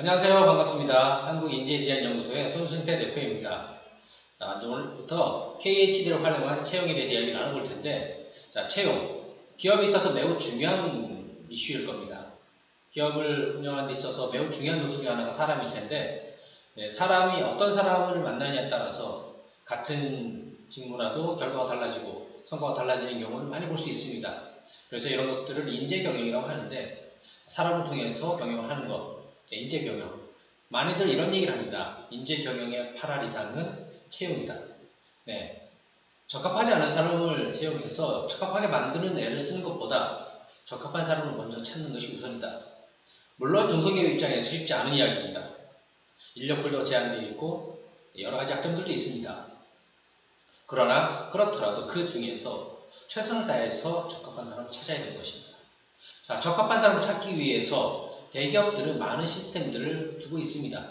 안녕하세요. 반갑습니다. 한국인재지원연구소의 손승태 대표입니다. 자, 오늘부터 KHD를 활용한 채용에 대해서 이야기를 나눠볼 텐데, 자, 채용. 기업에 있어서 매우 중요한 이슈일 겁니다. 기업을 운영하는 데 있어서 매우 중요한 요소 중에 하나가 사람일 텐데, 사람이 어떤 사람을 만나냐에 따라서 같은 직무라도 결과가 달라지고 성과가 달라지는 경우를 많이 볼 수 있습니다. 그래서 이런 것들을 인재경영이라고 하는데, 사람을 통해서 경영을 하는 것. 인재경영. 많이들 이런 얘기를 합니다. 인재경영의 8할 이상은 채용이다. 네. 적합하지 않은 사람을 채용해서 적합하게 만드는 애를 쓰는 것보다 적합한 사람을 먼저 찾는 것이 우선이다. 물론 중소기업 입장에서 쉽지 않은 이야기입니다. 인력풀도 제한되어 있고 여러 가지 약점들도 있습니다. 그러나 그렇더라도 그 중에서 최선을 다해서 적합한 사람을 찾아야 될 것입니다. 자, 적합한 사람을 찾기 위해서 대기업들은 많은 시스템들을 두고 있습니다.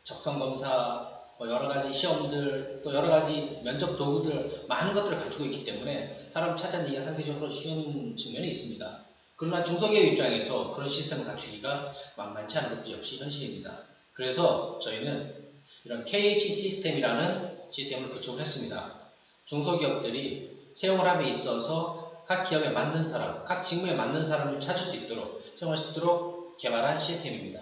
적성검사, 여러가지 시험들, 또 여러가지 면접 도구들, 많은 것들을 갖추고 있기 때문에 사람 찾아내기가 상대적으로 쉬운 측면이 있습니다. 그러나 중소기업 입장에서 그런 시스템을 갖추기가 만만치 않은 것도 역시 현실입니다. 그래서 저희는 이런 KH 시스템이라는 시스템을 구축을 했습니다. 중소기업들이 채용을 함에 있어서 각 기업에 맞는 사람, 각 직무에 맞는 사람을 찾을 수 있도록 채용할 수 있도록 개발한 시스템입니다.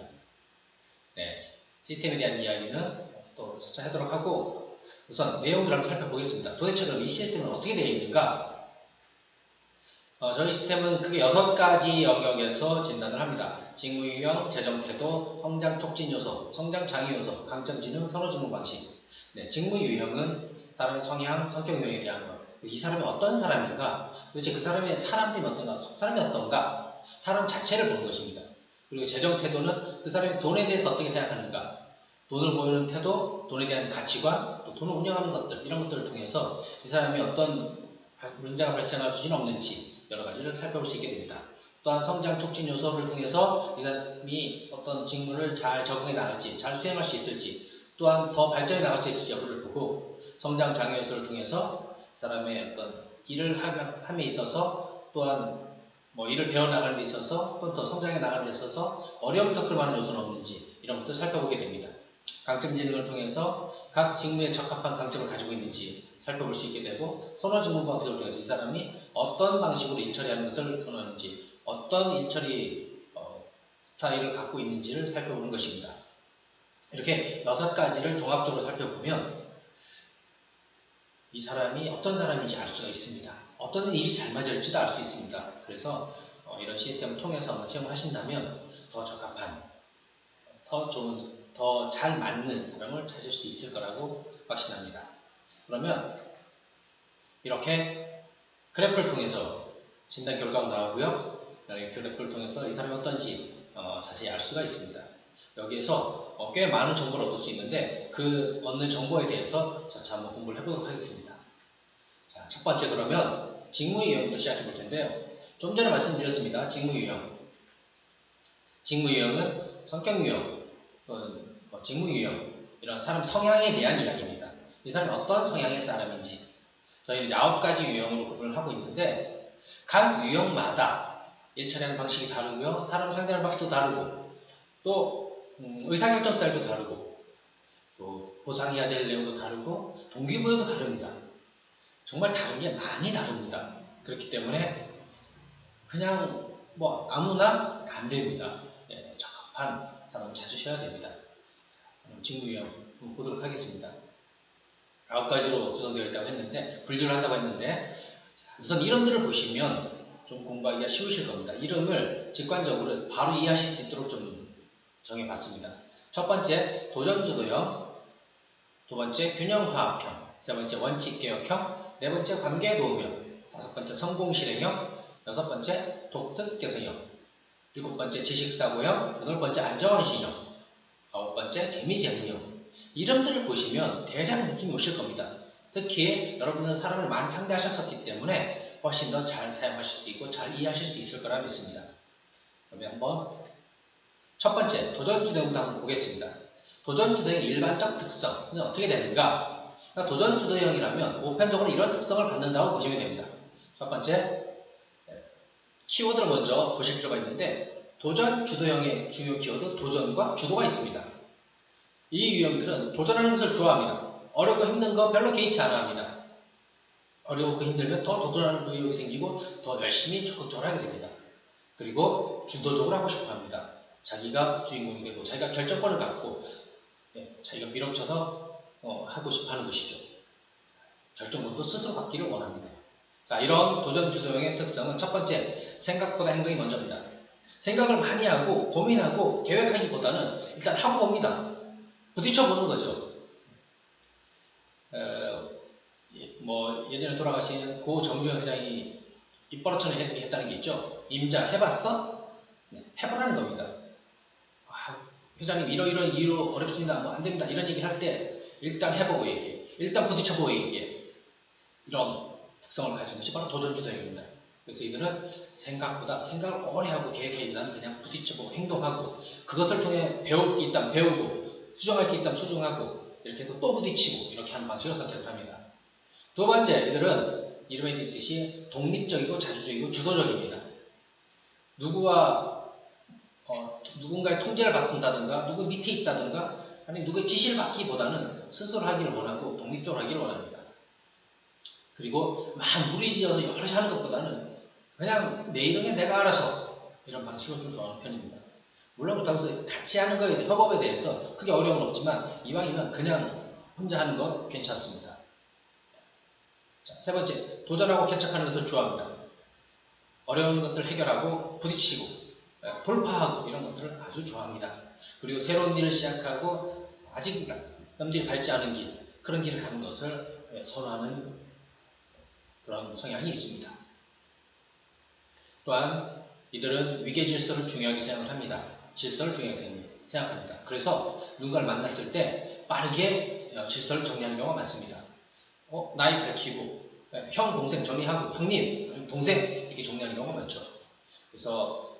네, 시스템에 대한 이야기는 또 차차 하도록 하고 우선 내용들을 한번 살펴보겠습니다. 도대체 그럼 이 시스템은 어떻게 되어 있는가? 저희 시스템은 크게 6가지 영역에서 진단을 합니다. 직무 유형, 재정 태도, 성장 촉진 요소, 성장 장애 요소, 강점 지능, 선호 직무 방식. 네, 직무 유형은 사람의 성향, 성격 유형에 대한 것. 이 사람이 어떤 사람인가? 도대체 그 사람의 사람들이 어떤가? 사람이 어떤가? 사람 자체를 보는 것입니다. 그리고 재정 태도는 그 사람이 돈에 대해서 어떻게 생각하는가, 돈을 보이는 태도, 돈에 대한 가치관, 또 돈을 운영하는 것들, 이런 것들을 통해서 이 사람이 어떤 문제가 발생할 수는 없는지 여러 가지를 살펴볼 수 있게 됩니다. 또한 성장 촉진 요소를 통해서 이 사람이 어떤 직무를 잘 적응해 나갈지, 잘 수행할 수 있을지, 또한 더 발전해 나갈 수 있을지 여부를 보고, 성장 장애 요소를 통해서 이 사람의 어떤 일을 함에 있어서 또한 일을 배워나가는 데 있어서 또 성장해 나가는 데 있어서 어려움을 겪을 만한 요소는 없는지 이런 것도 살펴보게 됩니다. 강점 지능을 통해서 각 직무에 적합한 강점을 가지고 있는지 살펴볼 수 있게 되고, 선호 직무 방식을 통해서 이 사람이 어떤 방식으로 일처리하는 것을 선호하는지, 어떤 일처리 스타일을 갖고 있는지를 살펴보는 것입니다. 이렇게 6가지를 종합적으로 살펴보면 이 사람이 어떤 사람인지 알 수가 있습니다. 어떤 일이 잘 맞을지도 알 수 있습니다. 그래서 이런 시스템을 통해서 채용을 하신다면 더 적합한, 더 좋은, 더 잘 맞는 사람을 찾을 수 있을 거라고 확신합니다. 그러면 이렇게 그래프를 통해서 진단 결과가 나오고요. 그래프를 통해서 이 사람이 어떤지 자세히 알 수가 있습니다. 여기에서 꽤 많은 정보를 얻을 수 있는데 그 얻는 정보에 대해서 차차 한번 공부를 해보도록 하겠습니다. 자, 첫 번째 그러면 직무 유형부터 시작해 볼 텐데요. 좀 전에 말씀드렸습니다. 직무 유형. 직무 유형은 성격 유형, 또는 직무 유형, 이런 사람 성향에 대한 이야기입니다. 이 사람이 어떤 성향의 사람인지 저희는 이제 9가지 유형으로 구분을 하고 있는데 각 유형마다 일 처리하는 방식이 다르고요. 사람 상대하는 방식도 다르고 또 의사결정 스타일도 다르고 또 보상해야 될 내용도 다르고 동기부여도 다릅니다. 정말 다른 게 많이 다릅니다. 그렇기 때문에 그냥 아무나 안 됩니다. 적합한 사람을 찾으셔야 됩니다. 직무 유형 보도록 하겠습니다. 9가지로 구성되어 있다고 했는데, 분류를 한다고 했는데, 우선 이름들을 보시면 좀 공부하기가 쉬우실 겁니다. 이름을 직관적으로 바로 이해하실 수 있도록 좀 정해봤습니다. 첫 번째 도전주도형, 두 번째 균형화합형, 세 번째 원칙개혁형, 네 번째 관계도우형, 다섯 번째 성공실행형, 여섯 번째 독특개선형, 일곱 번째 지식사고형, 여덟 번째 안정원시형, 아홉 번째 재미재능형. 이름들을 보시면 대략 느낌이 오실 겁니다. 특히 여러분은 사람을 많이 상대하셨기 때문에 훨씬 더 잘 사용하실 수 있고 잘 이해하실 수 있을 거라 믿습니다. 그러면 한번 첫 번째 도전주도형부터 한번 보겠습니다. 도전주도형의 일반적 특성은 어떻게 되는가? 그러니까 도전주도형이라면 보편적으로 이런 특성을 갖는다고 보시면 됩니다. 첫 번째 키워드를 먼저 보실 필요가 있는데 도전 주도형의 주요 키워드 도전과 주도가 있습니다. 이 유형들은 도전하는 것을 좋아합니다. 어렵고 힘든 거 별로 개의치 않아 합니다. 어렵고 힘들면 더 도전하는 의욕이 생기고 더 열심히 적극적으로 하게 됩니다. 그리고 주도적으로 하고 싶어 합니다. 자기가 주인공이 되고 자기가 결정권을 갖고 자기가 밀어쳐서 하고 싶어 하는 것이죠. 결정권도 스스로 갖기를 원합니다. 자, 이런 도전 주도형의 특성은 첫 번째, 생각보다 행동이 먼저입니다. 생각을 많이 하고 고민하고 계획하기보다는 일단 하고 봅니다. 부딪혀보는 거죠. 예전에 돌아가신 고 정주영 회장이 입버릇처럼 했다는 게 있죠. 임자 해봤어? 네, 해보라는 겁니다. 회장님 이러이러한 이유로 어렵습니다. 뭐 안됩니다. 이런 얘기를 할 때 일단 해보고 얘기해. 일단 부딪혀보고 얘기해. 이런 특성을 가진 것이 바로 도전주도형입니다. 그래서 이들은 생각을 오래 하고 계획하기보다는 그냥 부딪혀보고 행동하고 그것을 통해 배울 게 있다면 배우고 수정할 게 있다면 수정하고 이렇게 해서 또 부딪히고 이렇게 하는 방식을 선택합니다. 두 번째, 이들은 이름에 있듯이 독립적이고 자주적이고 주도적입니다. 누군가의 통제를 받는다든가 누구 밑에 있다든가 아니 누구의 지시를 받기보다는 스스로 하기를 원하고 독립적으로 하기를 원합니다. 그리고 막 무리지어서 여럿이 하는 것보다는 그냥 내 일은 내가 알아서 이런 방식을 좀 좋아하는 편입니다. 물론 그렇다고 해서 같이 하는 거에 대해 협업에 대해서 크게 어려움은 없지만 이왕이면 그냥 혼자 하는 건 괜찮습니다. 자, 세 번째, 도전하고 개척하는 것을 좋아합니다. 어려운 것들 해결하고 부딪히고 돌파하고 이런 것들을 아주 좋아합니다. 그리고 새로운 일을 시작하고 아직 남들이 밟지 않은 길, 그런 길을 가는 것을 선호하는 그런 성향이 있습니다. 또한 이들은 위계 질서를 중요하게 생각을 합니다. 질서를 중요하게 생각합니다. 그래서 누군가를 만났을 때 빠르게 질서를 정리하는 경우가 많습니다. 나이 밝히고 형, 동생 정리하고 형님, 동생 이렇게 정리하는 경우가 많죠. 그래서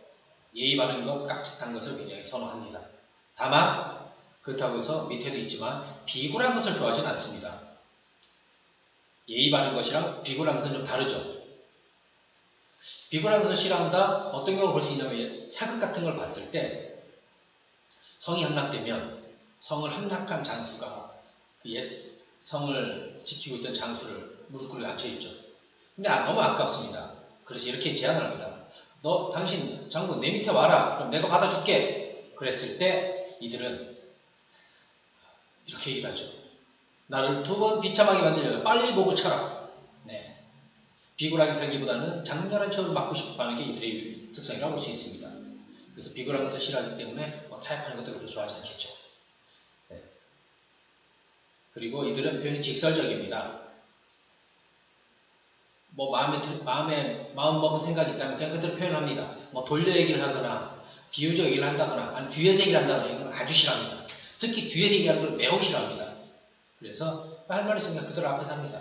예의 바른 것, 깍듯한 것을 굉장히 선호합니다. 다만 그렇다고 해서 밑에도 있지만 비굴한 것을 좋아하지는 않습니다. 예의 바른 것이랑 비굴한 것은 좀 다르죠. 비굴한 것을 싫어한다? 어떤 경우 볼 수 있냐면 사극 같은 걸 봤을 때 성이 함락되면 성을 함락한 장수가 그 옛 성을 지키고 있던 장수를 무릎 꿇고 앉혀있죠. 근데 너무 아깝습니다. 그래서 이렇게 제안을 합니다. 당신 장군 내 밑에 와라. 그럼 내가 받아줄게. 그랬을 때 이들은 이렇게 얘기를 하죠. 나를 두 번 비참하게 만들려면 빨리 목을 쳐라. 네. 비굴하게 살기보다는 장렬한 처우를 맡고 싶어하는 게 이들의 특성이라고 볼 수 있습니다. 그래서 비굴한 것을 싫어하기 때문에 타협하는 것도 그렇게 좋아하지 않겠죠. 네. 그리고 이들은 표현이 직설적입니다. 마음 먹은 생각이 있다면 그냥 그대로 표현합니다. 돌려 얘기를 하거나 비유적 얘기를 한다거나 아니 뒤에서 얘기를 한다거나 이건 아주 싫어합니다. 특히 뒤에서 얘기하는 걸 매우 싫어합니다. 그래서 할 말 있으면 그대로 앞에서 합니다.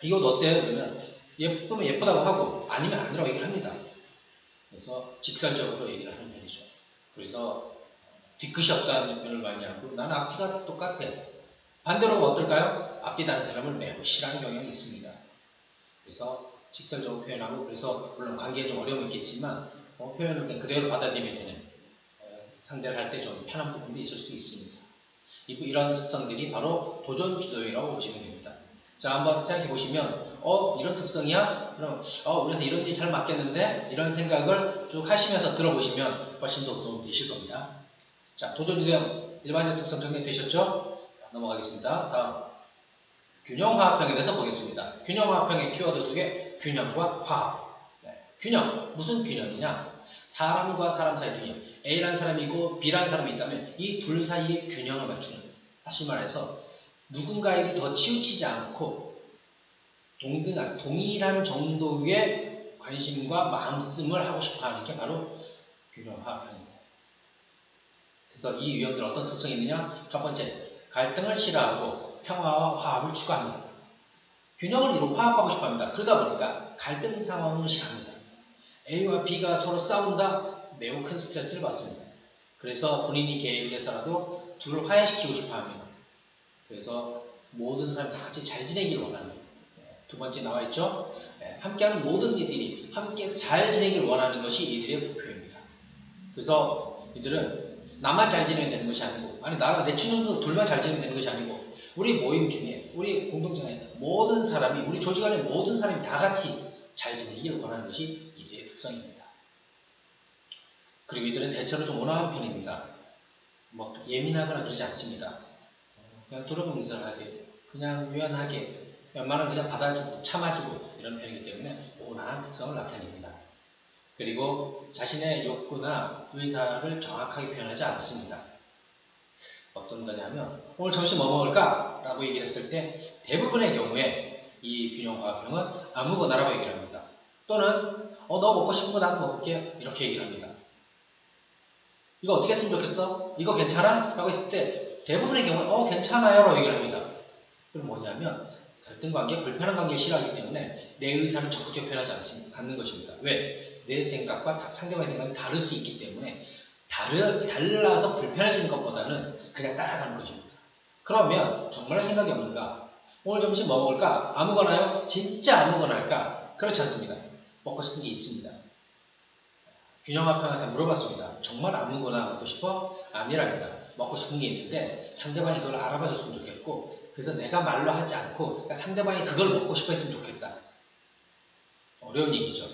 이거 어때요? 그러면 예쁘면 예쁘다고 하고 아니면 아니라고 얘기를 합니다. 그래서 직설적으로 얘기를 하는 편이죠. 그래서 뒤끝이 없다는 표현을 많이 하고 나는 앞뒤가 똑같아. 반대로 어떨까요? 앞뒤 다른 사람을 매우 싫어하는 경향이 있습니다. 그래서 직설적으로 표현하고 그래서 물론 관계에 좀 어려움이 있겠지만 표현을 그냥 그대로 받아들이면 되는 상대를 할 때 좀 편한 부분도 있을 수 있습니다. 이런 특성들이 바로 도전주도형이라고 보시면 됩니다. 자, 한번 생각해 보시면 이런 특성이야? 그럼 우리한테 이런 일이 잘 맞겠는데? 이런 생각을 쭉 하시면서 들어보시면 훨씬 더 도움이 되실 겁니다. 자, 도전주도형 일반적 특성 정리되셨죠? 넘어가겠습니다. 다음 균형화합형에 대해서 보겠습니다. 균형화합형의 키워드 두 개, 균형과 화합. 균형, 무슨 균형이냐? 사람과 사람 사이 균형. A라는 사람이고 B라는 사람이 있다면 이 둘 사이의 균형을 맞추는, 다시 말해서 누군가에게 더 치우치지 않고 동일한 정도의 관심과 마음씀을 하고 싶어하는 게 바로 균형화합형입니다. 그래서 이 유형들 어떤 특성이 있느냐? 첫 번째, 갈등을 싫어하고 평화와 화합을 추구합니다. 균형을 이루고 화합하고 싶어합니다. 그러다 보니까 갈등 상황을 싫어합니다. A와 B가 서로 싸운다? 매우 큰 스트레스를 받습니다. 그래서 본인이 계획을 해서라도 둘을 화해시키고 싶어합니다. 그래서 모든 사람이 다 같이 잘 지내기를 원하는, 두 번째 나와있죠? 함께하는 모든 이들이 함께 잘 지내기를 원하는 것이 이들의 목표입니다. 그래서 이들은 나만 잘 지내면 되는 것이 아니고, 아니 나랑 내 친구들 둘만 잘 지내면 되는 것이 아니고, 우리 모임 중에, 우리 공동체에 모든 사람이, 우리 조직 안에 모든 사람이 다 같이 잘 지내기를 원하는 것이 이들의 특성입니다. 그리고 이들은 대체로 좀 온화한 편입니다. 뭐 예민하거나 그러지 않습니다. 그냥 두루뭉술하게, 그냥 유연하게, 웬만하면 그냥 받아주고 참아주고 이런 편이기 때문에 온화한 특성을 나타냅니다. 그리고 자신의 욕구나 의사를 정확하게 표현하지 않습니다. 어떤 거냐면 오늘 점심 뭐 먹을까? 라고 얘기를 했을 때 대부분의 경우에 이 균형화합형은 아무거나라고 얘기를 합니다. 또는 너 먹고 싶은 거 나도 먹을게, 이렇게 얘기를 합니다. 이거 어떻게 했으면 좋겠어? 이거 괜찮아? 라고 했을 때 대부분의 경우에 괜찮아요 라고 얘기를 합니다. 그럼 뭐냐면 갈등 관계, 불편한 관계를 싫어하기 때문에 내 의사를 적극적으로 표현하지 않는 것입니다. 왜? 내 생각과 상대방의 생각이 다를 수 있기 때문에 달라서 불편해지는 것보다는 그냥 따라가는 것입니다. 그러면 정말 생각이 없는가? 오늘 점심 뭐 먹을까? 아무거나요? 진짜 아무거나 할까? 그렇지 않습니다. 먹고 싶은 게 있습니다. 균형합형한테 물어봤습니다. 정말 아무거나 먹고 싶어? 아니랍니다. 먹고 싶은 게 있는데 상대방이 그걸 알아봐 줬으면 좋겠고, 그래서 내가 말로 하지 않고 상대방이 그걸 먹고 싶어 했으면 좋겠다. 어려운 얘기죠.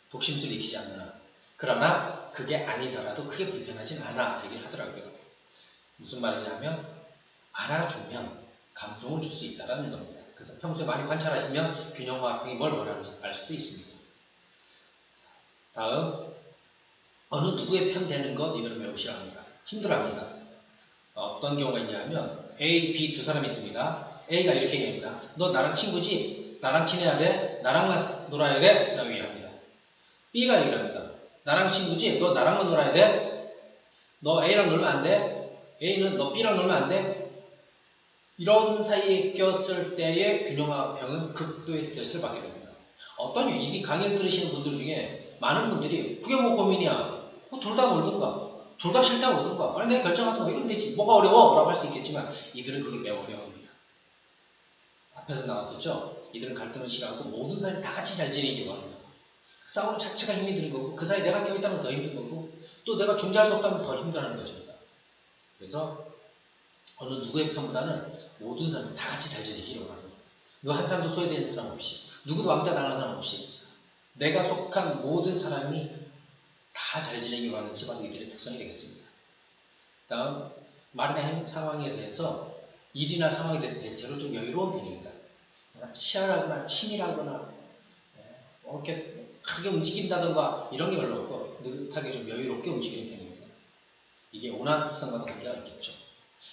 독심술을 익히지 않는 한. 그러나 그게 아니더라도 크게 불편하진 않아 얘기를 하더라고요. 무슨 말이냐면 알아주면 감동을 줄 수 있다는 겁니다. 그래서 평소에 많이 관찰하시면 균형화합형이 뭘 원하는지 알 수도 있습니다. 다음, 어느 누구의 편 되는 것, 이들은 매우 싫어합니다. 힘들어합니다. 어떤 경우가 있냐면 A, B 두 사람이 있습니다. A가 이렇게 얘기합니다. 너 나랑 친구지? 나랑 친해야 돼? 나랑만 놀아야 돼? 라고 얘기합니다. B가 얘기합니다. 나랑 친구지? 너 나랑만 놀아야 돼? 너 A랑 놀면 안 돼? A는 너 B랑 놀면 안 돼? 이런 사이에 꼈을 때의 균형화합형은 극도의 스트레스를 받게 됩니다. 어떤 이 강의를 들으시는 분들 중에 많은 분들이 그게 뭐 고민이야? 둘 다 놀든가, 둘 다 싫다고 오든가, 아니 내가 결정하든 거 이러면 되지, 뭐가 어려워? 라고 할 수 있겠지만 이들은 그걸 매우 어려워합니다. 앞에서 나왔었죠? 이들은 갈등을 싫어하고 모든 사람이 다 같이 잘 지내기를 원합니다. 싸우는 자체가 힘이 드는 거고, 그 사이에 내가 껴있다면 더 힘든 거고, 또 내가 중재할 수 없다면 더 힘들어하는 것입니다. 그래서 어느 누구의 편보다는 모든 사람이 다 같이 잘 지내기를 원합니다. 누구 한 사람도 소외되는 사람 없이, 누구도 왕따 당하는 사람 없이, 내가 속한 모든 사람이 다 잘 지내기를 원하는 집안이들의 특성이 되겠습니다. 다음, 말이나 상황에 대해서 일이나 상황에 대해서 대체로 좀 여유로운 편입니다. 치열하거나 치밀하거나 이렇게 크게 움직인다던가 이런 게 별로 없고 느긋하게 좀 여유롭게 움직이는 편입니다. 이게 온화한 특성과도 관계가 있겠죠.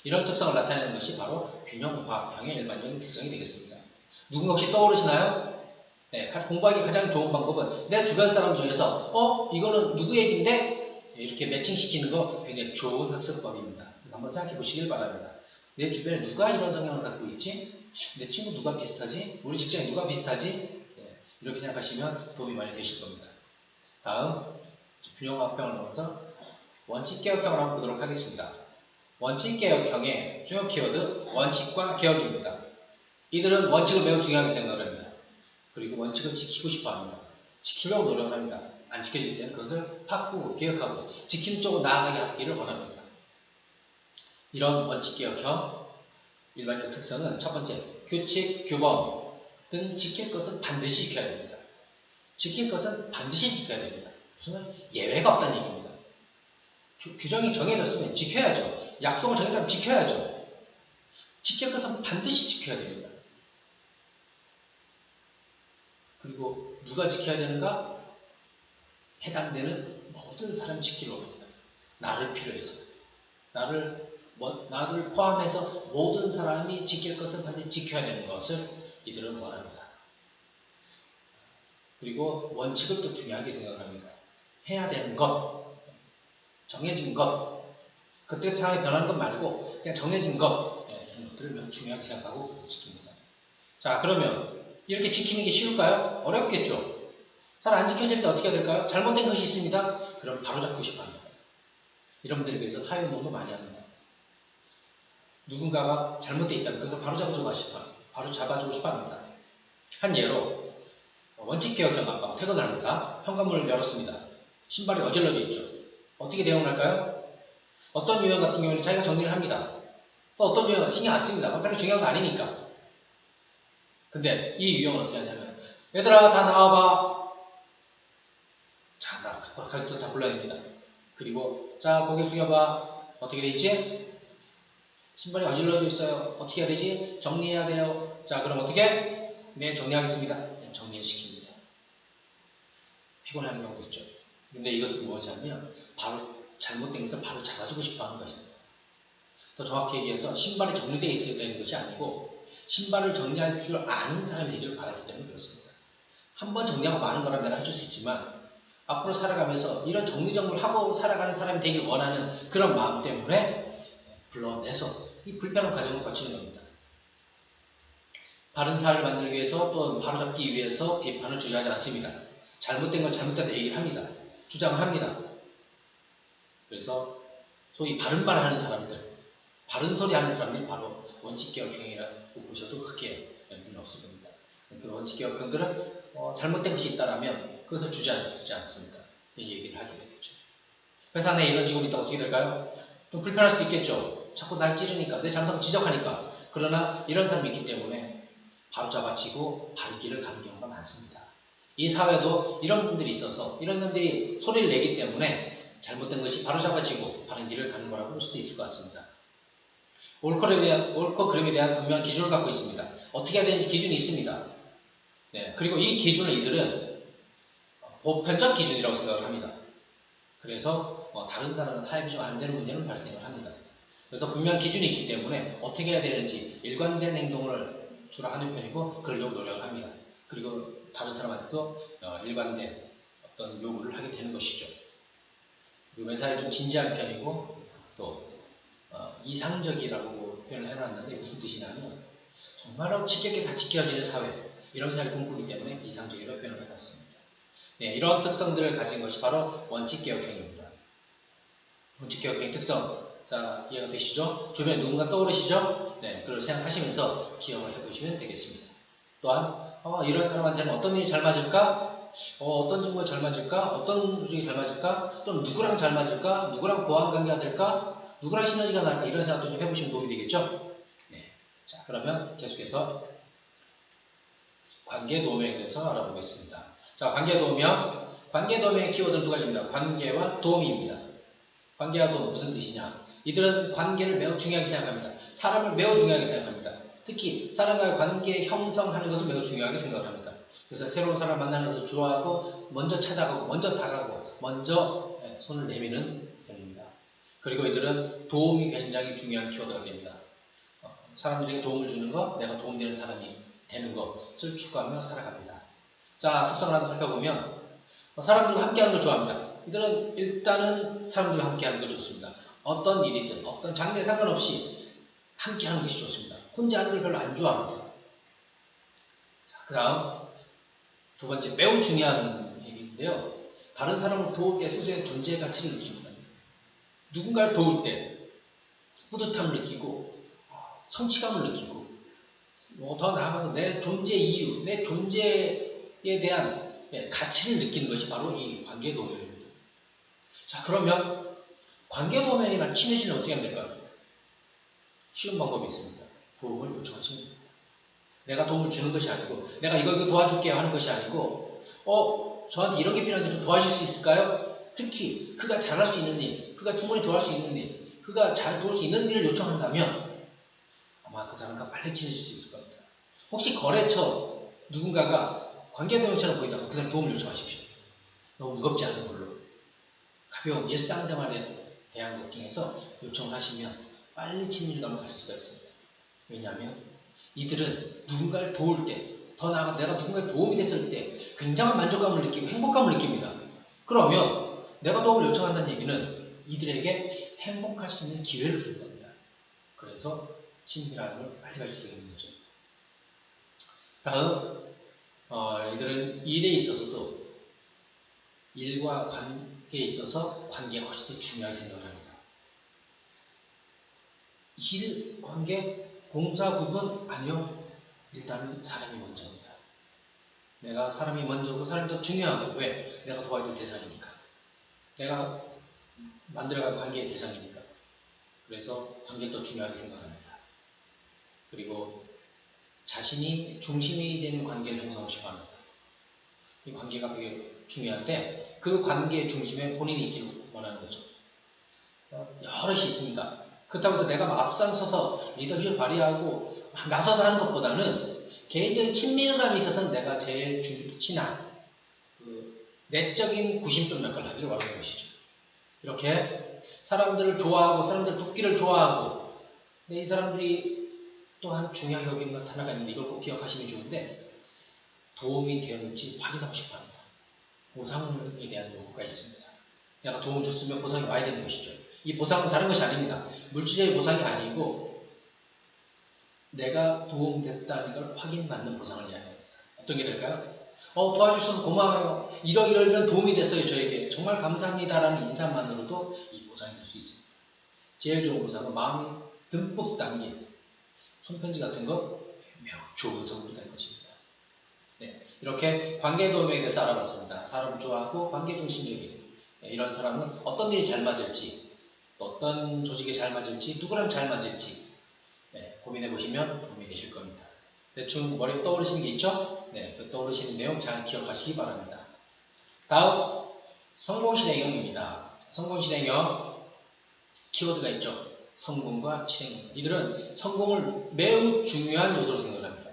이런 특성을 나타내는 것이 바로 균형화합형의 일반적인 특성이 되겠습니다. 누군가 혹시 떠오르시나요? 네, 공부하기 가장 좋은 방법은 내 주변 사람 중에서 이거는 누구 얘기인데? 이렇게 매칭시키는 거 굉장히 좋은 학습법입니다. 한번 생각해 보시길 바랍니다. 내 주변에 누가 이런 성향을 갖고 있지? 내 친구 누가 비슷하지? 우리 직장에 누가 비슷하지? 네, 이렇게 생각하시면 도움이 많이 되실 겁니다. 다음, 균형화합형을 넘어서 원칙개혁형을 한번 보도록 하겠습니다. 원칙개혁형의 중요 키워드, 원칙과 개혁입니다. 이들은 원칙을 매우 중요하게 생각을 합니다. 그리고 원칙을 지키고 싶어 합니다. 지키려고 노력을 합니다. 안 지켜질 때는 그것을 바꾸고 개혁하고 지키는 쪽으로 나아가게 하기를 원합니다. 이런 원칙개혁형 일반적 특성은 첫 번째, 규칙, 규범 등 지킬 것은 반드시 지켜야 됩니다. 지킬 것은 반드시 지켜야 됩니다. 무슨 예외가 없다는 얘기입니다. 규정이 정해졌으면 지켜야죠. 약속을 정해졌다면 지켜야죠. 지킬 것은 반드시 지켜야 됩니다. 그리고 누가 지켜야 되는가? 해당되는 모든 사람이 지키려고 합니다. 나를 필요해서. 나를 포함해서 모든 사람이 지킬 것은 반드시 지켜야 되는 것을 이들은 원합니다. 그리고 원칙을 또 중요하게 생각합니다. 해야 되는 것, 정해진 것, 그때 상황이 변하는 것 말고 그냥 정해진 것, 이런 것들을 매우 중요하게 생각하고 지킵니다. 자, 그러면 이렇게 지키는 게 쉬울까요? 어렵겠죠? 잘 안 지켜질 때 어떻게 해야 될까요? 잘못된 것이 있습니다. 그럼 바로잡고 싶어 합니다. 여러분들이 그래서 사회운동도 많이 합니다. 누군가가 잘못되어 있다면 그것을 바로잡아주고 싶어 합니다. 한 예로 원칙개혁형 아빠가 퇴근을 합니다. 현관문을 열었습니다. 신발이 어질러져 있죠. 어떻게 대응을 할까요? 어떤 유형 같은 경우는 자기가 정리를 합니다. 또 어떤 유형은 신경 안 씁니다. 별로 중요한 거 아니니까. 근데 이 유형은 어떻게 하냐면, 얘들아 다 나와봐. 자, 가족들 다 불러냅니다. 그리고 자, 고개 숙여봐. 어떻게 돼 있지? 신발이 어질러져 있어요. 어떻게 해야 되지? 정리해야 돼요. 자, 그럼 어떻게? 네, 정리하겠습니다. 정리를 시킵니다. 피곤해하는 경우도 있죠. 근데 이것은 뭐냐면 바로 잘못된 것을 바로 잡아주고 싶어 하는 것입니다. 더 정확히 얘기해서 신발이 정리되어 있어야 되는 것이 아니고 신발을 정리할 줄 아는 사람이 되기를 바라기 때문에 그렇습니다. 한번 정리하고 마는 거라면 내가 해줄 수 있지만 앞으로 살아가면서 이런 정리정돈하고 살아가는 사람이 되길 원하는 그런 마음 때문에 불러내서 이 불편한 과정을 거치는 겁니다. 바른 사회를 만들기 위해서 또 바로잡기 위해서 비판을 주저하지 않습니다. 잘못된 건 잘못됐다 얘기를 합니다. 주장을 합니다. 그래서 소위 바른 말 하는 사람들, 바른 소리 하는 사람들이 바로 원칙개혁형이라고 보셔도 크게 문제는 없을 겁니다. 그 원칙개혁형들은 잘못된 것이 있다라면 그것을 주저하지 않습니다. 이 얘기를 하게 되겠죠. 회사 내에 이런 직원이 있다면 어떻게 될까요? 좀 불편할 수도 있겠죠. 자꾸 날 찌르니까, 내 잘못을 지적하니까. 그러나 이런 사람이 있기 때문에 바로 잡아치고 바른 길을 가는 경우가 많습니다. 이 사회도 이런 분들이 있어서 이런 분들이 소리를 내기 때문에 잘못된 것이 바로 잡아지고 바른 길을 가는 거라고 볼 수도 있을 것 같습니다. 옳고 그름에 대한 분명한 기준을 갖고 있습니다. 어떻게 해야 되는지 기준이 있습니다. 네, 그리고 이 기준을 이들은 보편적 기준이라고 생각을 합니다. 그래서 다른 사람과 타협이 좀 안 되는 문제는 발생을 합니다. 그래서 분명한 기준이 있기 때문에 어떻게 해야 되는지 일관된 행동을 주로 하는 편이고 그러려고 노력을 합니다. 그리고 다른 사람한테도 일관된 어떤 요구를 하게 되는 것이죠. 그리고 매사에 좀 진지한 편이고 또 이상적이라고 표현을 해놨는데 무슨 뜻이냐면 정말로 지겹게 다 지켜지는 사회 이런 사회를 꿈꾸기 때문에 이상적이라고 표현을 해봤습니다. 네, 이런 특성들을 가진 것이 바로 원칙개혁형입니다. 원칙개혁형의 특성, 자 이해가 되시죠? 주변에 누군가 떠오르시죠? 네, 그걸 생각하시면서 기억을 해보시면 되겠습니다. 또한 이런 사람한테는 어떤 일이 잘 맞을까? 어떤 친구가 잘 맞을까? 어떤 조직이 잘 맞을까? 또는 누구랑 잘 맞을까? 누구랑 보완관계가 될까? 누구랑 시너지가 날까? 이런 생각도 좀 해보시면 도움이 되겠죠? 네. 자, 그러면 계속해서 관계도움에 대해서 알아보겠습니다. 자, 관계도우명. 관계도우명의 키워드는 두 가지입니다. 관계와 도움입니다. 관계와 도움 무슨 뜻이냐? 이들은 관계를 매우 중요하게 생각합니다. 사람을 매우 중요하게 생각합니다. 특히 사람과의 관계 형성하는 것을 매우 중요하게 생각을 합니다. 그래서 새로운 사람을 만나는 것을 좋아하고 먼저 찾아가고 먼저 다가고 먼저 손을 내미는 편입니다. 그리고 이들은 도움이 굉장히 중요한 키워드가 됩니다. 사람들에게 도움을 주는 것, 내가 도움되는 사람이 되는 것을 추구하며 살아갑니다. 자, 특성을 한번 살펴보면 사람들과 함께하는 걸 좋아합니다. 이들은 일단은 사람들과 함께하는 걸 좋습니다. 어떤 일이든 어떤 장르에 상관없이 함께하는 것이 좋습니다. 혼자 하는 걸 별로 안 좋아합니다. 자, 그 다음 두 번째 매우 중요한 얘기인데요. 다른 사람을 도울 때 스스로의 존재 가치를 느낍니다. 누군가를 도울 때 뿌듯함을 느끼고 성취감을 느끼고 더 나아가서 내 존재 이유, 내 존재에 대한 가치를 느끼는 것이 바로 이 관계도움입니다. 자, 그러면 관계도움이나 친해지면 어떻게 하면 될까요? 쉬운 방법이 있습니다. 도움을 요청하시면 됩니다. 내가 도움을 주는 것이 아니고 내가 이거 도와줄게요 하는 것이 아니고 저한테 이런 게 필요한데 좀 도와줄 수 있을까요? 특히 그가 잘할 수 있는 일, 그가 충분히 도와줄 수 있는 일, 그가 잘 도울 수 있는 일을 요청한다면 아마 그 사람과 빨리 친해질 수 있을 겁니다. 혹시 거래처 누군가가 관계도움처럼 보인다면 그 사람 도움을 요청하십시오. 너무 무겁지 않은 걸로 가벼운 일상생활에 대한 것 중에서 요청을 하시면 빨리 친밀감을 가질 수가 있습니다. 왜냐하면 이들은 누군가를 도울 때, 더 나아가 내가 누군가에 도움이 됐을 때 굉장한 만족감을 느끼고 행복감을 느낍니다. 그러면 내가 도움을 요청한다는 얘기는 이들에게 행복할 수 있는 기회를 주는 겁니다. 그래서 친밀함을 빨리 가질 수 있는 거죠. 다음, 이들은 일에 있어서도 일과 관계에 있어서 관계가 훨씬 더 중요하게 생각을 합니다. 일, 관계, 공사, 구분? 아니요. 일단은 사람이 먼저입니다. 내가 사람이 먼저고 사람이 더 중요하고 왜? 내가 도와줄 대상이니까. 내가 만들어간 관계의 대상이니까. 그래서 관계를 더 중요하게 생각합니다. 그리고 자신이 중심이 되는 관계를 형성하고 싶어 합니다. 이 관계가 되게 중요한데 그 관계의 중심에 본인이 있기를 원하는 거죠. 여럿이 있습니다. 그렇다고 해서 내가 막 앞장서서 리더십을 발휘하고 나서서 하는 것보다는 개인적인 친밀감이 있어서는 내가 제일 친한 그 내적인 구심점 역할을 하기를 원하는 것이죠. 이렇게 사람들을 좋아하고 사람들 돕기를 좋아하고 근데 이 사람들이 또한 중요하게 여기는 것 하나가 있는데 이걸 꼭 기억하시면 좋은데 도움이 되었는지 확인하고 싶어 합니다. 보상에 대한 요구가 있습니다. 내가 도움을 줬으면 보상이 와야 되는 것이죠. 이 보상은 다른 것이 아닙니다. 물질적인 보상이 아니고 내가 도움됐다는 걸 확인받는 보상을 이야기합니다. 어떤 게 될까요? 도와주셔서 고마워요. 이런 도움이 됐어요. 저에게. 정말 감사합니다라는 인사만으로도 이 보상이 될 수 있습니다. 제일 좋은 보상은 마음이 듬뿍 담긴 손편지 같은 거 매우 좋은 선물이 될 것입니다. 네, 이렇게 관계 도움에 대해서 알아봤습니다. 사람을 좋아하고 관계 중심적인 이런 사람은 어떤 일이 잘 맞을지 또 어떤 조직에 잘 맞을지 누구랑 잘 맞을지 고민해 보시면 도움이 되실 겁니다. 대충 머리에 떠오르시는 게 있죠? 네, 그 떠오르시는 내용 잘 기억하시기 바랍니다. 다음 성공실행형입니다. 성공실행형 키워드가 있죠. 성공과 실행입니다. 이들은 성공을 매우 중요한 요소로 생각합니다.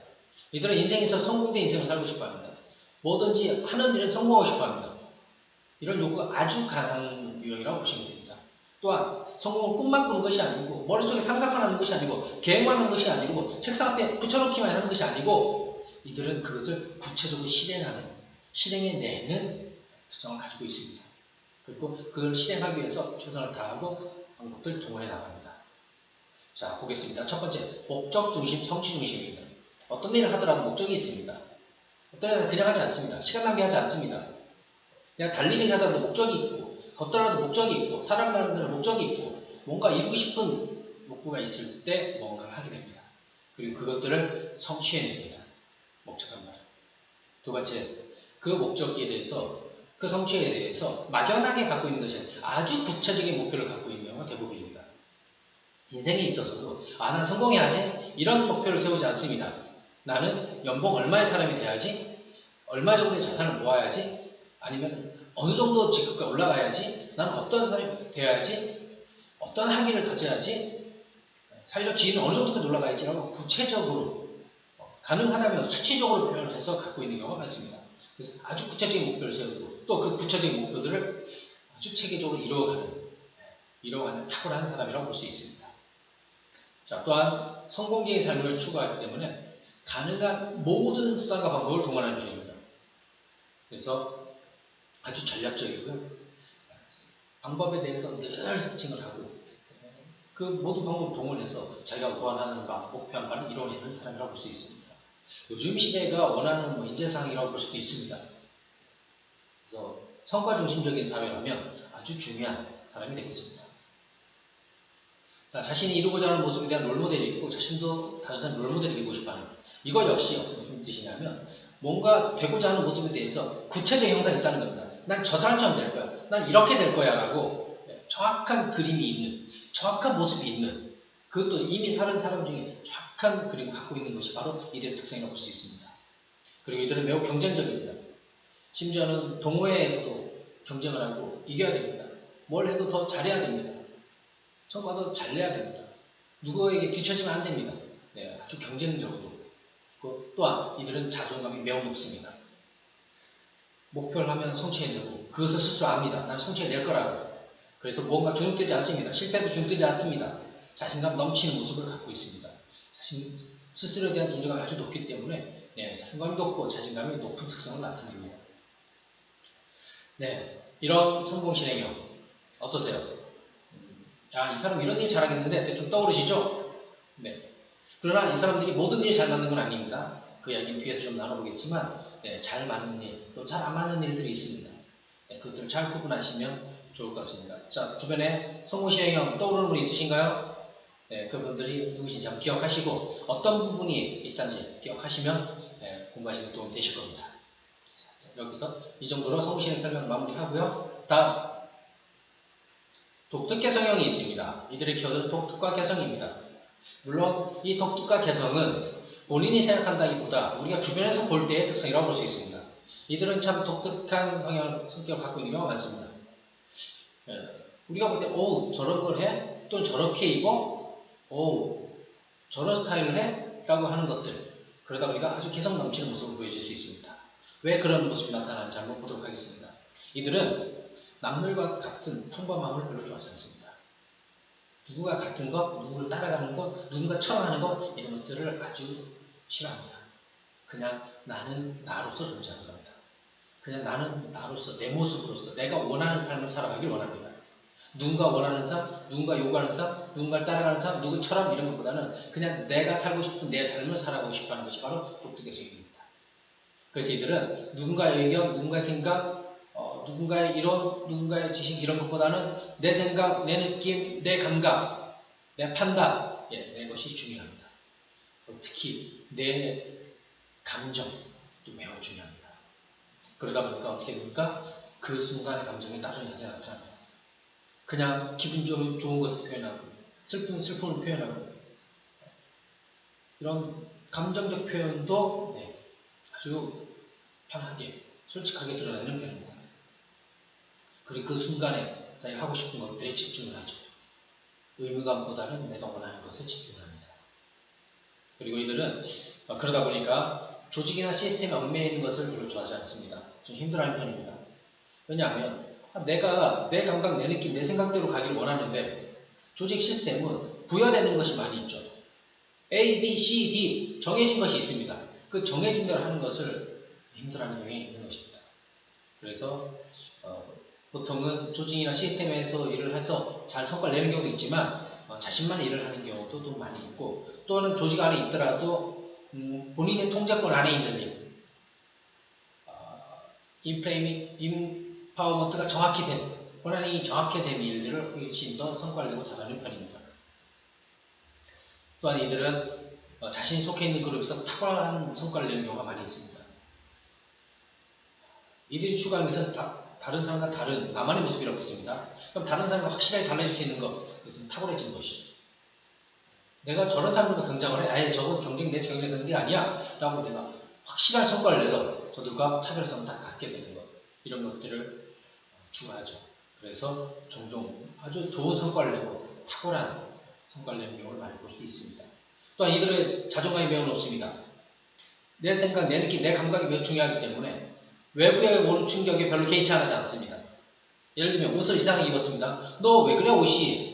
이들은 인생에서 성공된 인생을 살고 싶어 합니다. 뭐든지 하는 일에 성공하고 싶어 합니다. 이런 요구가 아주 강한 유형이라고 보시면 됩니다. 또한 성공을 꿈만 꾸는 것이 아니고 머릿속에 상상만 하는 것이 아니고 계획만 하는 것이 아니고 책상 앞에 붙여놓기만 하는 것이 아니고 이들은 그것을 구체적으로 실행해내는 특성을 가지고 있습니다. 그리고 그걸 실행하기 위해서 최선을 다하고 방법들 동원해 나갑니다. 자, 보겠습니다. 첫 번째, 목적 중심, 성취 중심입니다. 어떤 일을 하더라도 목적이 있습니다. 어떤 일은 그냥 하지 않습니다. 시간 낭비하지 않습니다. 그냥 달리기를 하더라도 목적이 있고 걷더라도 목적이 있고 사람들은 목적이 있고 뭔가 이루고 싶은 욕구가 있을 때 뭔가를 하게 됩니다. 그리고 그것들을 성취해냅니다. 목적한 말은. 두 번째, 그 목적에 대해서 그 성취에 대해서 막연하게 갖고 있는 것이 아니라 아주 구체적인 목표를 갖고 있는 경우가 대부분입니다. 인생에 있어서도 난 성공해야지 이런 목표를 세우지 않습니다. 나는 연봉 얼마의 사람이 돼야지 얼마 정도의 자산을 모아야지 아니면 어느 정도 직급까지 올라가야지 나는 어떤 사람이 돼야지 어떤 학위를 가져야지 사회적 지위는 어느 정도까지 올라가야지 라고 구체적으로 가능하다면 수치적으로 표현을 해서 갖고 있는 경우가 많습니다. 그래서 아주 구체적인 목표를 세우고 또 그 구체적인 목표들을 아주 체계적으로 이루어가는 탁월한 사람이라고 볼 수 있습니다. 자, 또한 성공적인 삶을 추구하기 때문에 가능한 모든 수단과 방법을 동원하는 편입니다. 그래서 아주 전략적이고요. 방법에 대해서 늘 서칭을 하고 그 모든 방법을 동원해서 자기가 원하는 바, 목표한 바를 이뤄내는 사람이라고 볼 수 있습니다. 요즘 시대가 원하는 인재상이라고 볼 수도 있습니다. 그래서 성과 중심적인 사회라면 아주 중요한 사람이 되겠습니다. 자, 자신이 이루고자 하는 모습에 대한 롤모델이 있고 자신도 다른 사람 롤모델이 되고 싶어하는 이거 역시 무슨 뜻이냐면 뭔가 되고자 하는 모습에 대해서 구체적인 형상이 있다는 겁니다. 난 저 사람처럼 될 거야. 난 이렇게 될 거야 라고 정확한 그림이 있는 정확한 모습이 있는 그것도 이미 사는 사람 중에 정확한 그림을 갖고 있는 것이 바로 이들의 특성이라고 볼 수 있습니다. 그리고 이들은 매우 경쟁적입니다. 심지어는 동호회에서도 경쟁을 하고 이겨야 됩니다. 뭘 해도 더 잘해야 됩니다. 성과도 잘 내야 됩니다. 누구에게 뒤처지면 안 됩니다. 네, 아주 경쟁적으로. 또한 이들은 자존감이 매우 높습니다. 목표를 하면 성취해내고 그것을 스스로 압니다. 나는 성취해낼 거라고. 그래서 무언가 주눅들지 않습니다. 실패도 주눅들지 않습니다. 자신감 넘치는 모습을 갖고 있습니다. 자신 스스로에 대한 존재감이 아주 높기 때문에 자존감이 높고 자신감이 높은 특성을 나타냅니다. 네, 이런 성공 실행형 어떠세요? 야, 이 사람 이런 일 잘하겠는데 대충 떠오르시죠? 네. 그러나 이 사람들이 모든 일이 잘 맞는 건 아닙니다. 그 이야기는 뒤에서 좀 나눠보겠지만 잘 맞는 일, 또 잘 안 맞는 일들이 있습니다. 그것들을 잘 구분하시면 좋을 것 같습니다. 자, 주변에 성공 실행형 떠오르는 분 있으신가요? 그분들이 누구신지 한번 기억하시고 어떤 부분이 비슷한지 기억하시면 공부하시는 데 도움이 되실 겁니다. 자, 여기서 이 정도로 성공 실행 설명 마무리하고요. 다음 독특 개성형이 있습니다. 이들의 키워드는 독특과 개성입니다. 물론 이 독특과 개성은 본인이 생각한다기보다 우리가 주변에서 볼 때의 특성이라고 볼 수 있습니다. 이들은 참 독특한 성격을 갖고 있는 경우가 많습니다. 우리가 볼 때 오 저런 걸 해? 또는 저렇게 입어? 오 저런 스타일을 해? 라고 하는 것들, 그러다 보니까 아주 개성 넘치는 모습을 보여줄 수 있습니다. 왜 그런 모습이 나타나는지 한번 보도록 하겠습니다. 이들은 남들과 같은 평범함을 별로 좋아하지 않습니다. 누구가 같은 것, 누구를 따라가는 것, 누군가처럼 하는 것, 이런 것들을 아주 싫어합니다. 그냥 나는 나로서 존재하는 겁니다. 그냥 나는 나로서, 내 모습으로서 내가 원하는 삶을 살아가길 원합니다. 누군가 원하는 삶, 누군가 요구하는 삶, 누군가를 따라가는 삶, 누구처럼 이런 것보다는 그냥 내가 살고 싶은 내 삶을 살아가고 싶어하는 것이 바로 독특의 성격입니다. 그래서 이들은 누군가의 의견, 누군가의 생각, 누군가의 이론, 누군가의 지식 이런 것보다는 내 생각, 내 느낌, 내 감각, 내 판단, 내 것이 중요합니다. 특히 내 감정도 매우 중요합니다. 그러다 보니까 어떻게 됩니까? 그 순간의 감정이 다른 현상이 나타납니다. 그냥 기분 좋은 것을 표현하고 슬픔을 표현하고 이런 감정적 표현도 아주 편하게 솔직하게 드러내는 편입니다. 그리고 그 순간에 자기가 하고 싶은 것들에 집중을 하죠. 의무감보다는 내가 원하는 것에 집중합니다. 그리고 이들은 그러다 보니까 조직이나 시스템에 얽매여 있는 것을 별로 좋아하지 않습니다. 좀 힘들어하는 편입니다. 왜냐하면 내가 내 감각, 내 느낌, 내 생각대로 가길 원하는데 조직 시스템은 부여되는 것이 많이 있죠. A, B, C, D 정해진 것이 있습니다. 그 정해진 대로 하는 것을 힘들어하는 경향이 있는 것입니다. 그래서 보통은 조직이나 시스템에서 일을 해서 잘 성과를 내는 경우도 있지만 자신만의 일을 하는 경우도 또 많이 있고, 또는 조직 안에 있더라도 본인의 통제권 안에 있는 일, 인파워먼트가 정확히 된, 권한이 정확히 된 일들을 훨씬 더 성과를 내고 잘하는 편입니다. 또한 이들은 자신이 속해 있는 그룹에서 탁월한 성과를 내는 경우가 많이 있습니다. 이들이 추구하는 것은 다른 사람과 다른 나만의 모습이라고 했습니다. 그럼 다른 사람과 확실하게 달라질 수 있는 것, 그것은 탁월해지는 것이죠. 내가 저런 사람들과 경쟁을 해, 아예 저거 경쟁 내 경쟁되는 게 아니야 라고 내가 확실한 성과를 내서 저들과 차별성을 딱 갖게 되는 것, 이런 것들을 추구하죠. 그래서 종종 아주 좋은 성과를 내고 탁월한 성과를 내는 경우를 많이 볼 수 있습니다. 또한 이들의 자존감이 매우 높습니다. 내 생각, 내 느낌, 내 감각이 매우 중요하기 때문에 외부의 오는 충격에 별로 개의치 하지 않습니다. 예를 들면 옷을 이상하게 입었습니다. 너 왜 그래 옷이?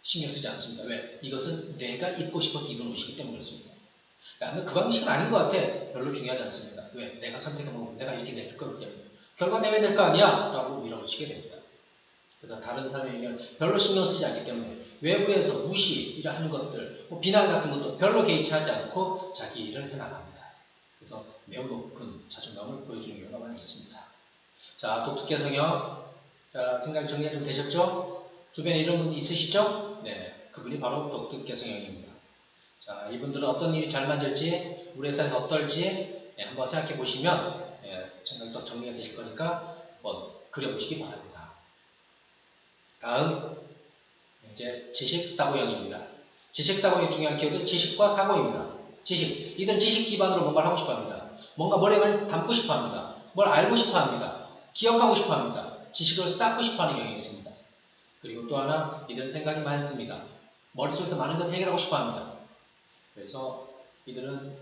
신경 쓰지 않습니다. 왜? 이것은 내가 입고 싶어서 입은 옷이기 때문에 그렇습니다. 그 방식은 아닌 것 같아. 별로 중요하지 않습니다. 왜? 내가 선택한 거고 내가 이렇게 될 거기 때문에. 결과 내면 될 거 아니야? 라고 밀어붙이게 됩니다. 그래서 다른 사람의 의견을 별로 신경 쓰지 않기 때문에 외부에서 무시를 하는 것들, 비난 같은 것도 별로 개의치 하지 않고 자기 일을 해나갑니다. 그래서 매우 높은 자존감을 보여주는 경우가 많이 있습니다. 자, 독특 성형. 자, 생각 정리가 좀 되셨죠? 주변에 이런 분 있으시죠? 네, 그분이 바로 독특 성형입니다. 자, 이분들은 어떤 일이 잘 맞을지, 우리 회사에서 어떨지 한번 생각해 보시면 생각이 더 정리가 되실 거니까 한번 그려보시기 바랍니다. 다음, 이제 지식사고형입니다. 지식사고의 중요한 키워드 지식과 사고입니다. 지식, 이들은 지식 기반으로 뭔가를 하고 싶어 합니다. 뭔가 머리에 담고 싶어 합니다. 뭘 알고 싶어 합니다. 기억하고 싶어 합니다. 지식을 쌓고 싶어 하는 경향이 있습니다. 그리고 또 하나, 이들은 생각이 많습니다. 머릿속에서 많은 것을 해결하고 싶어 합니다. 그래서 이들은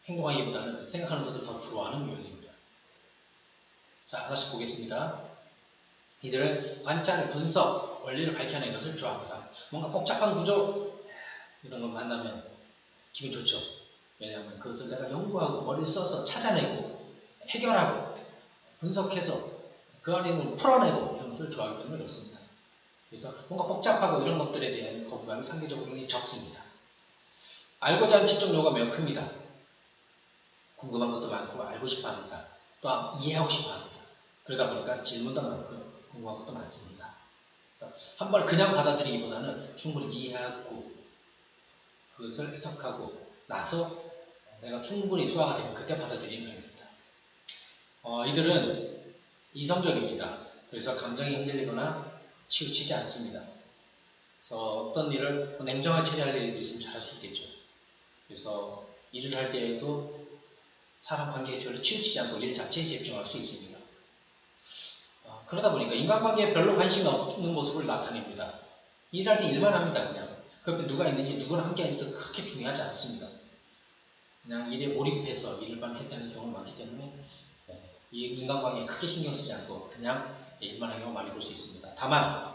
행동하기보다는 생각하는 것을 더 좋아하는 유형입니다. 자, 하나씩 보겠습니다. 이들은 관찰, 분석, 원리를 밝혀내는 것을 좋아합니다. 뭔가 복잡한 구조 이런 걸 만나면 기분 좋죠. 왜냐하면 그것을 내가 연구하고 머리를 써서 찾아내고 해결하고 분석해서 그 안에 있는 걸 풀어내고 이런 것들을 좋아하기 때문에 그렇습니다. 그래서 뭔가 복잡하고 이런 것들에 대한 거부감이 상대적으로 굉장히 적습니다. 알고자 하는 지적 요구가 매우 큽니다. 궁금한 것도 많고 알고 싶어 합니다. 또 이해하고 싶어 합니다. 그러다 보니까 질문도 많고요. 궁금한 것도 많습니다. 그래서 한 번 그냥 받아들이기보다는 충분히 이해하고 그것을 해석하고 나서 내가 충분히 소화가 되면 그때 받아들이는 겁니다. 이들은 이성적입니다. 그래서 감정이 흔들리거나 치우치지 않습니다. 그래서 어떤 일을 냉정하게 처리할 일이 있으면 잘할 수 있겠죠. 그래서 일을 할 때에도 사람 관계에 별로 치우치지 않고 일 자체에 집중할 수 있습니다. 그러다 보니까 인간관계에 별로 관심이 없는 모습을 나타냅니다. 일할 때 일만 합니다. 그냥 그 옆에 누가 있는지 누구랑 함께 하는지도 크게 중요하지 않습니다. 그냥 일에 몰입해서 일만 했다는 경우가 많기 때문에 이 인간관계에 크게 신경 쓰지 않고 그냥 일만 하는 경우가 많이 볼 수 있습니다. 다만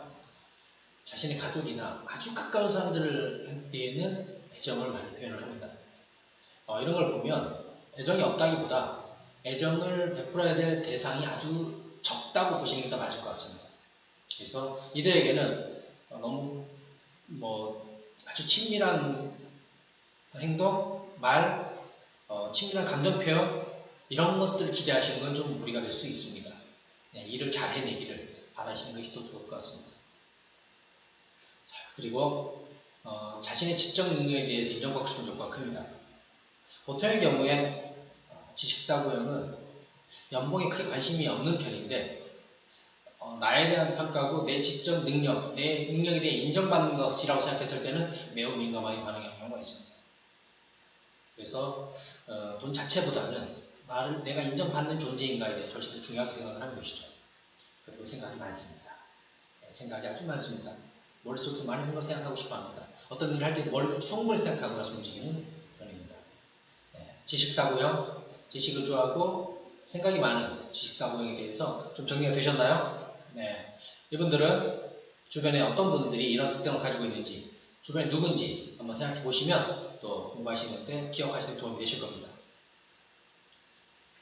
자신의 가족이나 아주 가까운 사람들한테는 애정을 많이 표현을 합니다. 이런 걸 보면 애정이 없다기보다 애정을 베풀어야 될 대상이 아주 적다고 보시는 게 더 맞을 것 같습니다. 그래서 이들에게는 너무 아주 친밀한 행동, 말, 친밀한 감정 표현 이런 것들을 기대하시는 건 좀 무리가 될 수 있습니다. 일을 잘 해내기를 바라시는 것이 더 좋을 것 같습니다. 자, 그리고 자신의 지적 능력에 대해서 인정받고 싶은 욕구가 큽니다. 보통의 경우에 지식사고형은 연봉에 크게 관심이 없는 편인데 나에 대한 평가고 내 지적 능력, 내 능력에 대해 인정받는 것이라고 생각했을 때는 매우 민감하게 반응하는 경우가 있습니다. 그래서 돈 자체보다는 내가 인정받는 존재인가에 대해 훨씬 더 중요하게 생각을 하는 것이죠. 그리고 생각이 많습니다. 생각이 아주 많습니다. 머릿속으로 많은 생각을 생각하고 싶어 합니다. 어떤 일을 할 때 머리를 충분히 생각하고 나서 움직이는 편입니다. 지식사고형, 지식을 좋아하고 생각이 많은 지식사고형에 대해서 좀 정리가 되셨나요? 네. 이분들은 주변에 어떤 분들이 이런 특성을 가지고 있는지, 주변에 누군지 한번 생각해 보시면 또 공부하시는 데 기억하시는 데 도움이 되실 겁니다.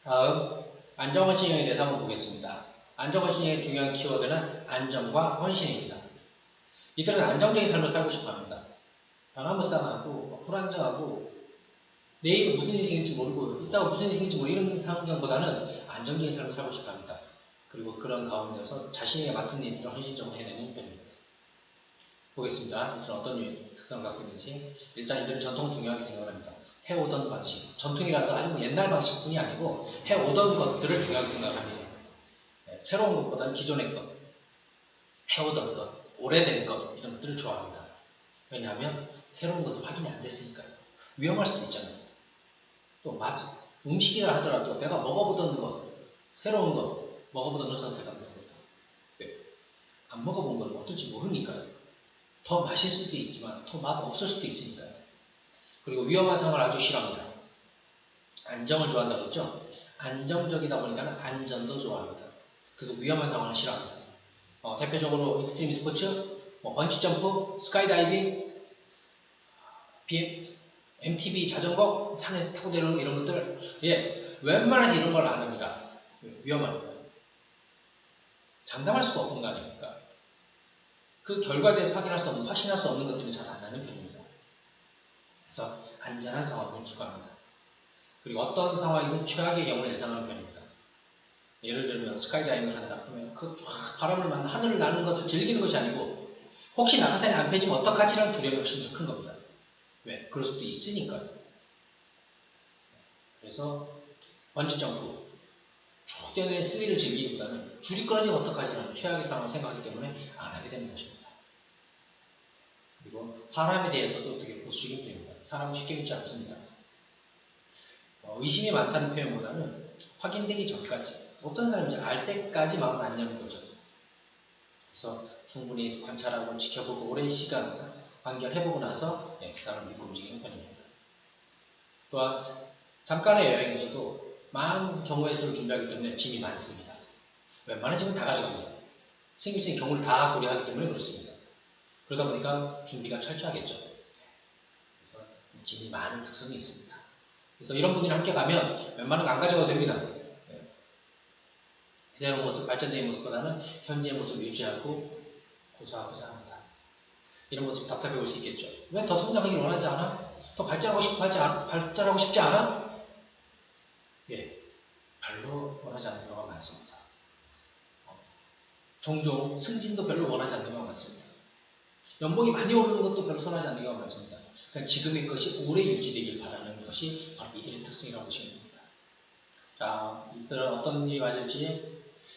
다음, 안정헌신형에 대해서 한번 보겠습니다. 안정헌신형의 중요한 키워드는 안정과 헌신입니다. 이들은 안정적인 삶을 살고 싶어 합니다. 변화무쌍하고 불안정하고 내일 무슨 일이 생길지 모르고 이따가 무슨 일이 생길지 모르고 이런 상황보다는 안정적인 삶을 살고 싶어 합니다. 그리고 그런 가운데서 자신에게 맡은 일들을 헌신적으로 해내는 편입니다. 보겠습니다. 이들은 어떤 특성을 갖고 있는지. 일단 이들은 전통 중요하게 생각을 합니다. 해오던 방식, 전통이라서 아주 옛날 방식뿐이 아니고 해오던 것들을 중요하게 생각을 합니다. 새로운 것보다는 기존의 것, 해오던 것, 오래된 것 이런 것들을 좋아합니다. 왜냐하면 새로운 것은 확인이 안 됐으니까요. 위험할 수도 있잖아요. 또 음식이라 하더라도 내가 먹어보던 것, 새로운 것, 먹어보던 것 선택하면 됩니다. 안 먹어본 건 어떨지 모르니까요. 더 맛있을 수도 있지만 더 맛 없을 수도 있으니까요. 그리고 위험한 상황을 아주 싫어합니다. 안정을 좋아한다고 했죠? 안정적이다 보니까 안전도 좋아합니다. 그래서 위험한 상황을 싫어합니다. 대표적으로 익스트림 스포츠, 번지점프, 스카이다이빙, MTB 자전거, 산에 타고 내려오는 이런 것들, 웬만해서 이런 걸 안 합니다. 위험하니까. 장담할 수가 없는 거 아닙니까? 그 결과에 대해서 확인할 수 없는, 확신할 수 없는 것들이 잘 안 나는 편입니다. 그래서 안전한 상황을 추구합니다. 그리고 어떤 상황이든 최악의 경우를 예상하는 편입니다. 예를 들면 스카이다이빙을 한다 그러면 그 쫙 바람을 맞는 하늘을 나는 것을 즐기는 것이 아니고 혹시 낙하산에 안 펴지면 어떡하지라는 두려움이 훨씬 더 큰 겁니다. 왜? 그럴 수도 있으니까요. 그래서 번지점프 쭉 뛰어내는 스릴을 즐기기보다는 줄이 끊어지면 어떡하지라는 최악의 상황을 생각하기 때문에 안 하게 되는 것입니다. 그리고 사람에 대해서도 어떻게 보수적인 편입니다. 사람은 쉽게 믿지 않습니다. 의심이 많다는 표현보다는 확인되기 전까지 어떤 사람인지 알 때까지 마음을 안 여는 거죠. 그래서 충분히 관찰하고 지켜보고 오랜 시간 관계를 해보고 나서 그 사람을 믿고 움직이는 편입니다. 또한 잠깐의 여행에서도 많은 경우의 수를 준비하기 때문에 짐이 많습니다. 웬만한 짐은 다 가져갑니다. 생길 수 있는 경우를 다 고려하기 때문에 그렇습니다. 그러다 보니까 준비가 철저하겠죠. 그래서 짐이 많은 특성이 있습니다. 그래서 이런 분들이 함께 가면 웬만한 거 안 가져가도 됩니다. 그대로 모습, 발전적인 모습보다는 현재의 모습을 유지하고 고수하고자 합니다. 이런 모습 답답해 볼 수 있겠죠. 왜 더 성장하길 원하지 않아? 더 발전하고 싶지 않아? 별로 원하지 않는 경우가 많습니다. 종종 승진도 별로 원하지 않는 경우가 많습니다. 연봉이 많이 오르는 것도 별로 선하지 않는 경우가 많습니다. 그러니까 지금의 것이 오래 유지되길 바라는 것이 바로 이들의 특성이라고 보시면 됩니다. 자, 이들은 어떤 일이 맞을지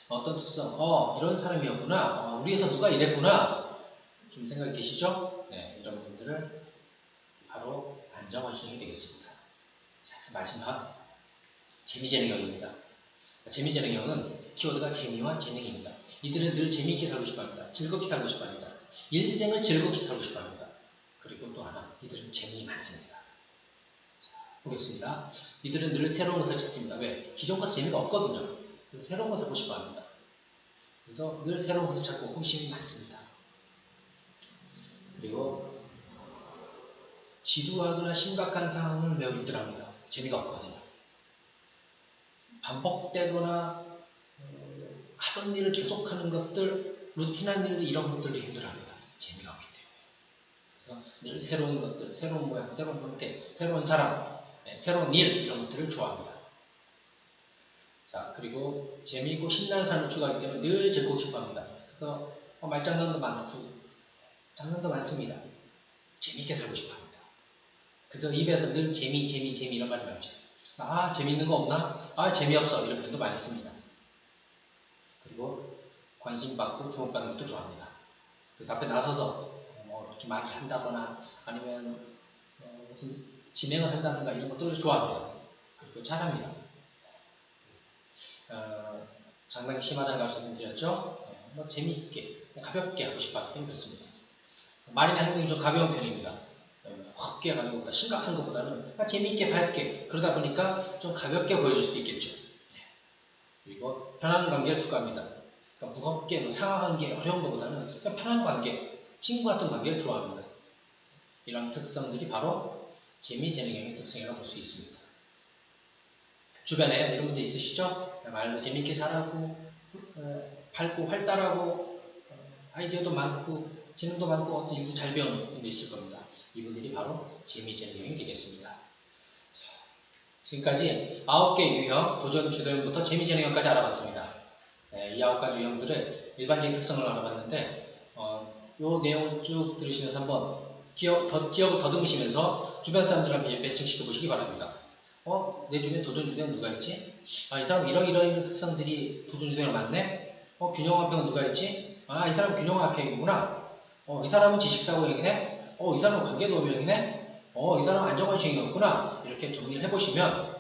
어떤 특성, 이런 사람이었구나, 우리 회사 누가 이랬구나, 좀 생각이 계시죠? 네, 이런 분들을 바로 안정화시키게 되겠습니다. 자, 마지막 재미재능형입니다. 재미재능형은 키워드가 재미와 재능입니다. 이들은 늘 재미있게 살고 싶어합니다. 즐겁게 살고 싶어합니다. 일생을 즐겁게 살고 싶어합니다. 그리고 또 하나, 이들은 재능이 많습니다. 자, 보겠습니다. 이들은 늘 새로운 것을 찾습니다. 왜? 기존 것은 재미가 없거든요. 그래서 새로운 것을 하고 싶어합니다. 그래서 늘 새로운 것을 찾고 호기심이 많습니다. 그리고 지루하거나 심각한 상황을 매우 힘들어합니다. 재미가 없거든요. 반복되거나 하던 일을 계속하는 것들, 루틴한 일들, 이런 것들도 힘들어합니다. 재미가 없기 때문에. 그래서 늘 새로운 것들, 새로운 모양, 새로운 형태, 새로운 사람, 새로운 일, 이런 것들을 좋아합니다. 자, 그리고 재미있고 신나는 삶을 추구하기 때문에 늘 즐겁고 싶어합니다. 그래서 말장난도 많고 장난도 많습니다. 재미있게 살고 싶어합니다. 그래서 입에서 늘 재미 이런 말이 많죠. 재미있는 거 없나? 재미없어, 이런 표현도 많이 씁니다. 그리고 관심받고 주목받는 것도 좋아합니다. 그래서 앞에 나서서 이렇게 말을 한다거나 아니면 무슨 진행을 한다든가 이런 것들을 좋아합니다. 그리고 잘합니다. 장난이 심하다는 걸 말씀드렸죠. 재미있게 가볍게 하고 싶어 하기 때문에 그렇습니다. 말이나 행동이 좀 가벼운 편입니다. 헛게 가는 것보다, 심각한 것보다는 재미있게 밝게, 그러다 보니까 좀 가볍게 보여줄 수도 있겠죠. 그리고 편한 관계를 추구합니다. 그러니까 무겁게 상황한 게 어려운 것보다는 그냥 편한 관계, 친구 같은 관계를 좋아합니다. 이런 특성들이 바로 재미재능형의 특성이라고 볼 수 있습니다. 주변에 이런 분들 있으시죠? 말도 재미있게 잘하고 밝고 활달하고 아이디어도 많고 재능도 많고 어떤 일도 잘 배우는 분도 있을 겁니다. 이분들이 바로 재미재능형이 되겠습니다. 자, 지금까지 9개 유형, 도전 주도형부터 재미재능형까지 알아봤습니다. 이 9가지 유형들의 일반적인 특성을 알아봤는데 이 내용을 쭉 들으시면서 한번 기억을 더듬으시면서 주변 사람들한테 매칭시켜 보시기 바랍니다. 내 주변에 도전 주도형 누가 있지? 이 사람 이런 특성들이 도전 주도형 맞네? 균형화평은 누가 있지? 이 사람은 균형화평이구나. 이 사람은 지식사고형이네? 이 사람은 관계도형이네? 이 사람은 안정관시형이었구나. 이렇게 정리를 해보시면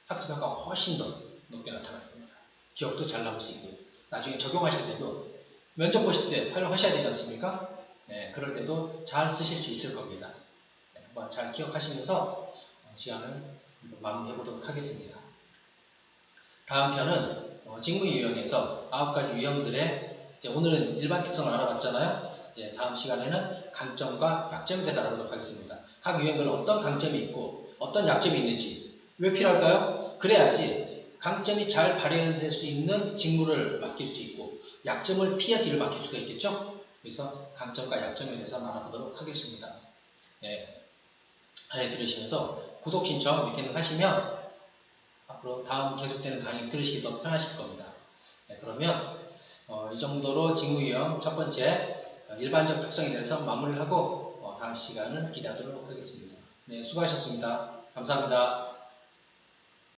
학습 효과가 훨씬 더 높게 나타날 겁니다. 기억도 잘 남을 수 있고요. 나중에 적용하실 때도 면접 보실 때 활용하셔야 되지 않습니까? 그럴 때도 잘 쓰실 수 있을 겁니다. 한번 잘 기억하시면서 시간을 마무리해 보도록 하겠습니다. 다음 편은 직무 유형에서 9가지 유형들의 오늘은 일반 특성을 알아봤잖아요. 이제 다음 시간에는 강점과 약점에 대해서 알아보도록 하겠습니다. 각 유형별로 어떤 강점이 있고 어떤 약점이 있는지 왜 필요할까요? 그래야지 강점이 잘 발현될 수 있는 직무를 맡길 수 있고 약점을 피해서 일을 맡길 수가 있겠죠? 그래서 강점과 약점에 대해서 알아보도록 하겠습니다. 잘 들으시면서 구독 신청 이렇게 하시면 앞으로 다음 계속되는 강의를 들으시기 더 편하실 겁니다. 그러면 이 정도로 직무 유형 첫 번째 일반적 특성에 대해서 마무리를 하고 다음 시간을 기대하도록 하겠습니다. 수고하셨습니다. 감사합니다.